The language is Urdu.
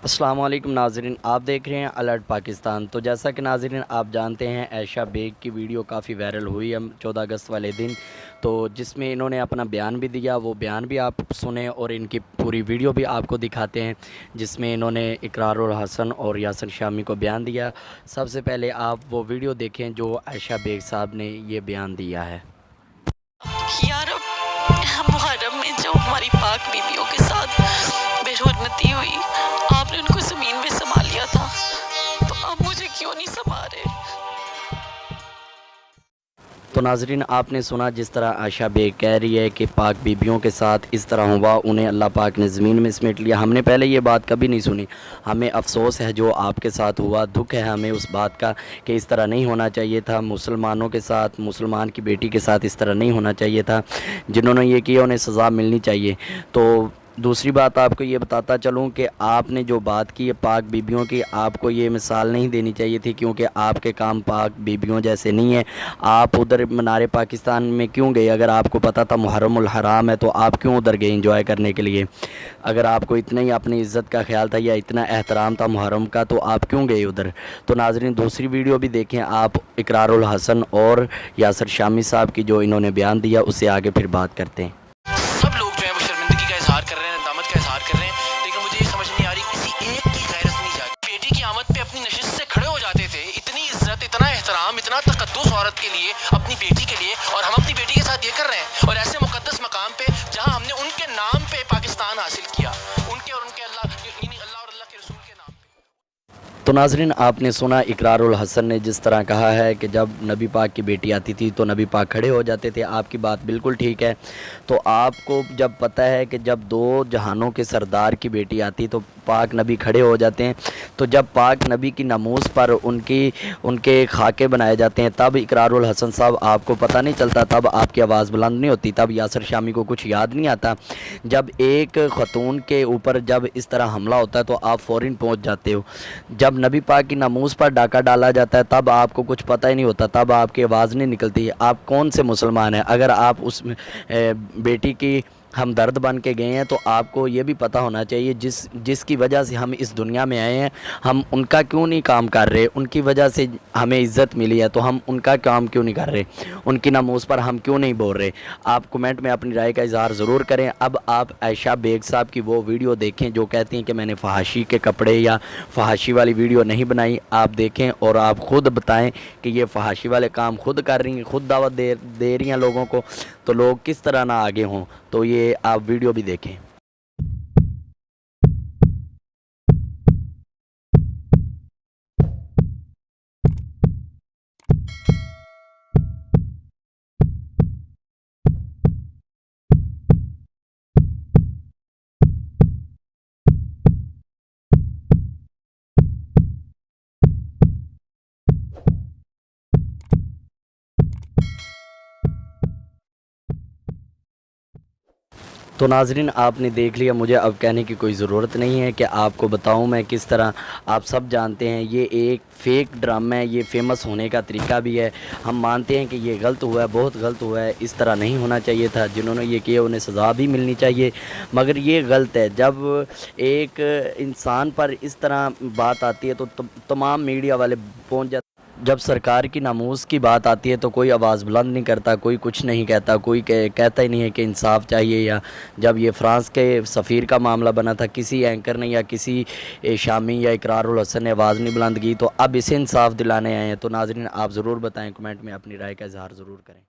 السلام علیکم ناظرین، آپ دیکھ رہے ہیں الرٹ پاکستان۔ تو جیسا کہ ناظرین آپ جانتے ہیں، عائشہ بیگ کی ویڈیو کافی وائرل ہوئی ہے 14 اگست والے دن، تو جس میں انہوں نے اپنا بیان بھی دیا۔ وہ بیان بھی آپ سنیں اور ان کی پوری ویڈیو بھی آپ کو دکھاتے ہیں، جس میں انہوں نے اقرار الحسن اور یاسر شامی کو بیان دیا۔ سب سے پہلے آپ وہ ویڈیو دیکھیں جو عائشہ بیگ صاحب نے یہ بیان دیا ہے۔ یار محرم میں جو ہماری پاک بیویوں کے ساتھ بے حرمتی ہوئی، آپ نے ان کو زمین میں سما لیا تھا، تو اب مجھے کیوں نہیں سما رہے؟ تو ناظرین آپ نے سنا جس طرح عائشہ بیگ کہہ رہی ہے کہ پاک بیبیوں کے ساتھ اس طرح ہوا، انہیں اللہ پاک نے زمین میں سمیٹ لیا۔ ہم نے پہلے یہ بات کبھی نہیں سنی، ہمیں افسوس ہے جو آپ کے ساتھ ہوا، دکھ ہے ہمیں اس بات کا کہ اس طرح نہیں ہونا چاہیے تھا، مسلمانوں کے ساتھ، مسلمان کی بیٹی کے ساتھ اس طرح نہیں ہونا چاہیے تھا۔ جنہوں نے یہ کیا انہیں سزا ملنی چاہیے۔ تو دوسری بات آپ کو یہ بتاتا چلوں کہ آپ نے جو بات کی ہے پاک بیبیوں کی، آپ کو یہ مثال نہیں دینی چاہیے تھی، کیونکہ آپ کے کام پاک بیبیوں جیسے نہیں ہیں۔ آپ ادھر منار پاکستان میں کیوں گئے؟ اگر آپ کو پتہ تھا محرم الحرام ہے تو آپ کیوں ادھر گئے انجوائے کرنے کے لیے؟ اگر آپ کو اتنا ہی اپنی عزت کا خیال تھا یا اتنا احترام تھا محرم کا تو آپ کیوں گئے ادھر؟ تو ناظرین دوسری ویڈیو بھی دیکھیں آپ، اقرار الحسن اور یاسر شامی صاحب کی جو انہوں نے بیان دیا، اس سے آگے پھر بات کرتے ہیں۔ سب لوگ جو ہے وہ شرمندگی کا اظہار کر رہے ہیں، ندامت کا اظہار کر رہے ہیں، لیکن مجھے یہ سمجھ نہیں آ رہی کسی ایک کی غیرت نہیں جاگی۔ بیٹی کی آمد پہ اپنی نشست سے کھڑے ہو جاتے تھے، اتنی عزت، اتنا احترام، اتنا تقدس عورت کے لیے، اپنی بیٹی کے لیے، اور ہم اپنی بیٹی کے ساتھ یہ کر رہے ہیں، اور ایسے مقدس مقام پہ جہاں ہم نے ان کے نام پہ پاکستان حاصل کیا، ان کے اور ان کے اللہ، یعنی اللہ اور اللہ کے رسول کے نام پہ۔ تو ناظرین آپ نے سنا اقرار الحسن نے جس طرح کہا ہے کہ جب نبی پاک کی بیٹی آتی تھی تو نبی پاک کھڑے ہو جاتے تھے۔ آپ کی بات بالکل ٹھیک ہے۔ تو آپ کو جب پتہ ہے کہ جب دو جہانوں کے سردار کی بیٹی آتی تو پاک نبی کھڑے ہو جاتے ہیں، تو جب پاک نبی کی ناموس پر ان کے خاکے بنائے جاتے ہیں، تب اقرار الحسن صاحب آپ کو پتہ نہیں چلتا، تب آپ کی آواز بلند نہیں ہوتی، تب یاسر شامی کو کچھ یاد نہیں آتا؟ جب ایک خاتون کے اوپر جب اس طرح حملہ ہوتا ہے تو آپ فوراً پہنچ جاتے ہو۔ جب نبی پاک کی ناموس پر ڈاکہ ڈالا جاتا ہے تب آپ کو کچھ پتہ ہی نہیں ہوتا، تب آپ کی آواز نہیں نکلتی۔ آپ کون سے مسلمان ہیں؟ اگر آپ اس بیٹی کی ہمدرد بن کے گئے ہیں تو آپ کو یہ بھی پتہ ہونا چاہیے جس کی وجہ سے ہم اس دنیا میں آئے ہیں، ہم ان کا کیوں نہیں کام کر رہے؟ ان کی وجہ سے ہمیں عزت ملی ہے تو ہم ان کا کام کیوں نہیں کر رہے؟ ان کی ناموس پر ہم کیوں نہیں بول رہے؟ آپ کمنٹ میں اپنی رائے کا اظہار ضرور کریں۔ اب آپ عائشہ بیگ صاحب کی وہ ویڈیو دیکھیں جو کہتی ہیں کہ میں نے فحاشی کے کپڑے یا فحاشی والی ویڈیو نہیں بنائی۔ آپ دیکھیں اور آپ خود بتائیں کہ یہ فحاشی والے کام خود کر رہی ہیں، خود دعوت دے رہی ہیں لوگوں کو، تو لوگ کس طرح نہ آگے ہوں؟ تو یہ آپ ویڈیو بھی دیکھیں۔ تو ناظرین آپ نے دیکھ لیا، مجھے اب کہنے کی کوئی ضرورت نہیں ہے کہ آپ کو بتاؤں میں کس طرح۔ آپ سب جانتے ہیں یہ ایک فیک ڈرامہ ہے، یہ فیمس ہونے کا طریقہ بھی ہے۔ ہم مانتے ہیں کہ یہ غلط ہوا ہے، بہت غلط ہوا ہے، اس طرح نہیں ہونا چاہیے تھا۔ جنہوں نے یہ کیا انہیں سزا بھی ملنی چاہیے، مگر یہ غلط ہے۔ جب ایک انسان پر اس طرح بات آتی ہے تو تمام میڈیا والے پہنچ جاتے ہیں۔ جب سرکار کی ناموس کی بات آتی ہے تو کوئی آواز بلند نہیں کرتا، کوئی کچھ نہیں کہتا، کوئی کہتا ہی نہیں ہے کہ انصاف چاہیے۔ یا جب یہ فرانس کے سفیر کا معاملہ بنا تھا، کسی اینکر نے یا کسی شامی یا اقرار الحسن نے آواز نہیں بلند کی، تو اب اسے انصاف دلانے آئے ہیں۔ تو ناظرین آپ ضرور بتائیں، کمنٹ میں اپنی رائے کا اظہار ضرور کریں۔